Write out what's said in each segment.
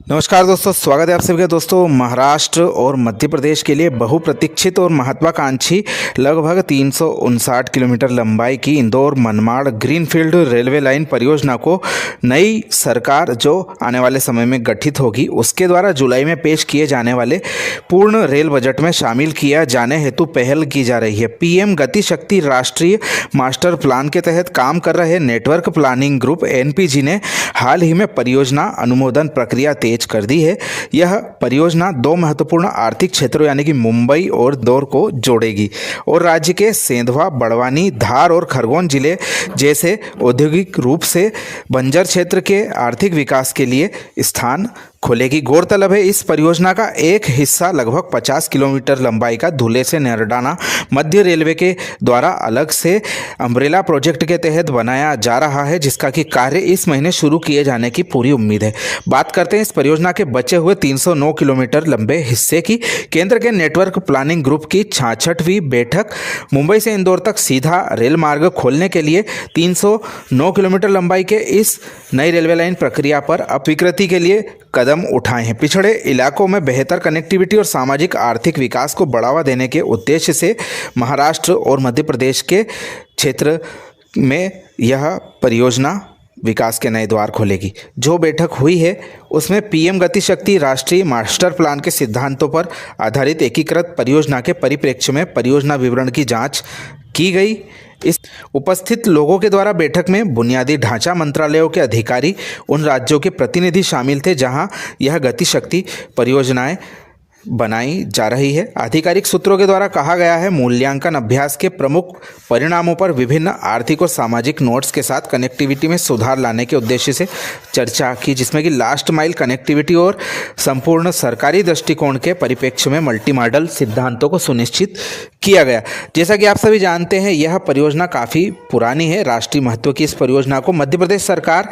नमस्कार दोस्तों, स्वागत है आप सभी का। दोस्तों, महाराष्ट्र और मध्य प्रदेश के लिए बहुप्रतीक्षित और महत्वाकांक्षी लगभग 359 किलोमीटर लंबाई की Indore Manmad greenfield railway line परियोजना को नई सरकार जो आने वाले समय में गठित होगी उसके द्वारा जुलाई में पेश किए जाने वाले पूर्ण रेल बजट में शामिल किया जाने हेतु पहल की जा रही है। पीएम गति शक्ति राष्ट्रीय मास्टर प्लान के तहत काम कर रहे नेटवर्क प्लानिंग ग्रुप एनपीजी ने हाल ही में परियोजना अनुमोदन प्रक्रिया तेज कर दी है। यह परियोजना दो महत्वपूर्ण आर्थिक क्षेत्रों यानी कि मुंबई और इंदौर को जोड़ेगी और राज्य के सेंधवा, बड़वानी, धार और खरगोन जिले जैसे औद्योगिक रूप से बंजर क्षेत्र के आर्थिक विकास के लिए स्थान खोलेगी। गौरतलब है, इस परियोजना का एक हिस्सा लगभग 50 किलोमीटर लंबाई का धुले से नरडाना मध्य रेलवे के द्वारा अलग से अम्ब्रेला प्रोजेक्ट के तहत बनाया जा रहा है, जिसका कि कार्य इस महीने शुरू किए जाने की पूरी उम्मीद है। बात करते हैं इस परियोजना के बचे हुए 309 किलोमीटर लंबे हिस्से की। केंद्र के नेटवर्क प्लानिंग ग्रुप की 66वीं बैठक मुंबई से इंदौर तक सीधा रेल मार्ग खोलने के लिए 309 किलोमीटर लंबाई के इस नई रेलवे लाइन प्रक्रिया पर अपीकृति के लिए कदम उठाए हैं। पिछड़े इलाकों में बेहतर कनेक्टिविटी और सामाजिक आर्थिक विकास को बढ़ावा देने के उद्देश्य से महाराष्ट्र और मध्य प्रदेश के क्षेत्र में यह परियोजना विकास के नए द्वार खोलेगी। जो बैठक हुई है उसमें पीएम गति शक्ति राष्ट्रीय मास्टर प्लान के सिद्धांतों पर आधारित एकीकृत परियोजना के परिप्रेक्ष्य में परियोजना विवरण की जांच की गई। इस उपस्थित लोगों के द्वारा बैठक में बुनियादी ढांचा मंत्रालयों के अधिकारी, उन राज्यों के प्रतिनिधि शामिल थे जहां यह गति शक्ति परियोजनाएं बनाई जा रही है। आधिकारिक सूत्रों के द्वारा कहा गया है, मूल्यांकन अभ्यास के प्रमुख परिणामों पर विभिन्न आर्थिक और सामाजिक नोड्स के साथ कनेक्टिविटी में सुधार लाने के उद्देश्य से चर्चा की, जिसमें कि लास्ट माइल कनेक्टिविटी और संपूर्ण सरकारी दृष्टिकोण के परिप्रेक्ष्य में मल्टी मॉडल सिद्धांतों को सुनिश्चित किया गया। जैसा कि आप सभी जानते हैं, यह परियोजना काफ़ी पुरानी है। राष्ट्रीय महत्व की इस परियोजना को मध्य प्रदेश सरकार,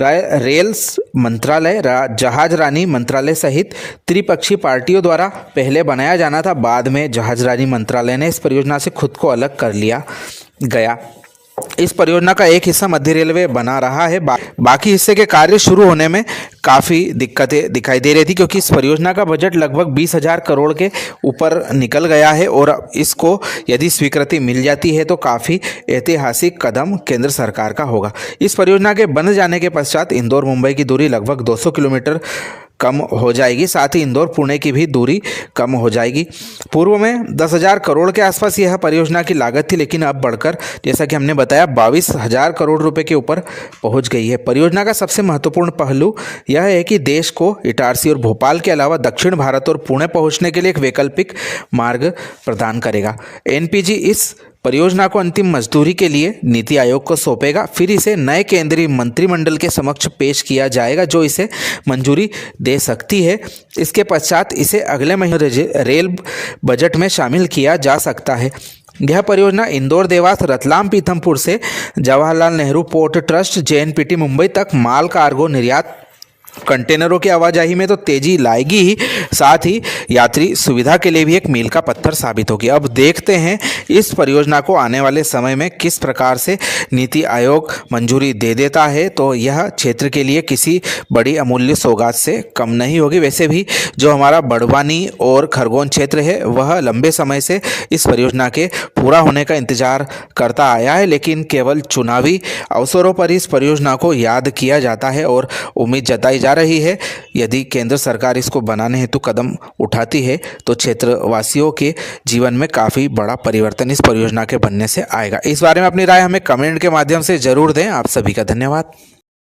रेल्स मंत्रालय, जहाज रानी मंत्रालय सहित त्रिपक्षीय पार्टियों द्वारा पहले बनाया जाना था। बाद में जहाज रानी मंत्रालय ने इस परियोजना से खुद को अलग कर लिया गया। इस परियोजना का एक हिस्सा मध्य रेलवे बना रहा है। बाकी हिस्से के कार्य शुरू होने में काफ़ी दिक्कतें दिखाई दे रही थी, क्योंकि इस परियोजना का बजट लगभग 20,000 करोड़ के ऊपर निकल गया है और इसको यदि स्वीकृति मिल जाती है तो काफ़ी ऐतिहासिक कदम केंद्र सरकार का होगा। इस परियोजना के बन जाने के पश्चात इंदौर मुंबई की दूरी लगभग 200 किलोमीटर कम हो जाएगी। साथ ही इंदौर पुणे की भी दूरी कम हो जाएगी। पूर्व में 10,000 करोड़ के आसपास यह परियोजना की लागत थी, लेकिन अब बढ़कर जैसा कि हमने बताया 22,000 करोड़ रुपए के ऊपर पहुंच गई है। परियोजना का सबसे महत्वपूर्ण पहलू यह है कि देश को इटारसी और भोपाल के अलावा दक्षिण भारत और पुणे पहुंचने के लिए एक वैकल्पिक मार्ग प्रदान करेगा। एनपीजी इस परियोजना को अंतिम मंजूरी के लिए नीति आयोग को सौंपेगा, फिर इसे नए केंद्रीय मंत्रिमंडल के समक्ष पेश किया जाएगा जो इसे मंजूरी दे सकती है। इसके पश्चात इसे अगले महीने रेल बजट में शामिल किया जा सकता है। यह परियोजना इंदौर, देवास, रतलाम, पीथमपुर से Jawaharlal Nehru port trust, JNPT Mumbai तक माल कार्गो निर्यात, कंटेनरों की आवाजाही में तो तेजी लाएगी ही, साथ ही यात्री सुविधा के लिए भी एक मील का पत्थर साबित होगी। अब देखते हैं इस परियोजना को आने वाले समय में किस प्रकार से नीति आयोग मंजूरी दे देता है, तो यह क्षेत्र के लिए किसी बड़ी अमूल्य सौगात से कम नहीं होगी। वैसे भी जो हमारा बड़वानी और खरगोन क्षेत्र है वह लंबे समय से इस परियोजना के पूरा होने का इंतजार करता आया है, लेकिन केवल चुनावी अवसरों पर इस परियोजना को याद किया जाता है और उम्मीद जताई जा रही है यदि केंद्र सरकार इसको बनाने हेतु कदम उठाती है तो क्षेत्रवासियों के जीवन में काफ़ी बड़ा परिवर्तन इस परियोजना के बनने से आएगा। इस बारे में अपनी राय हमें कमेंट के माध्यम से जरूर दें। आप सभी का धन्यवाद।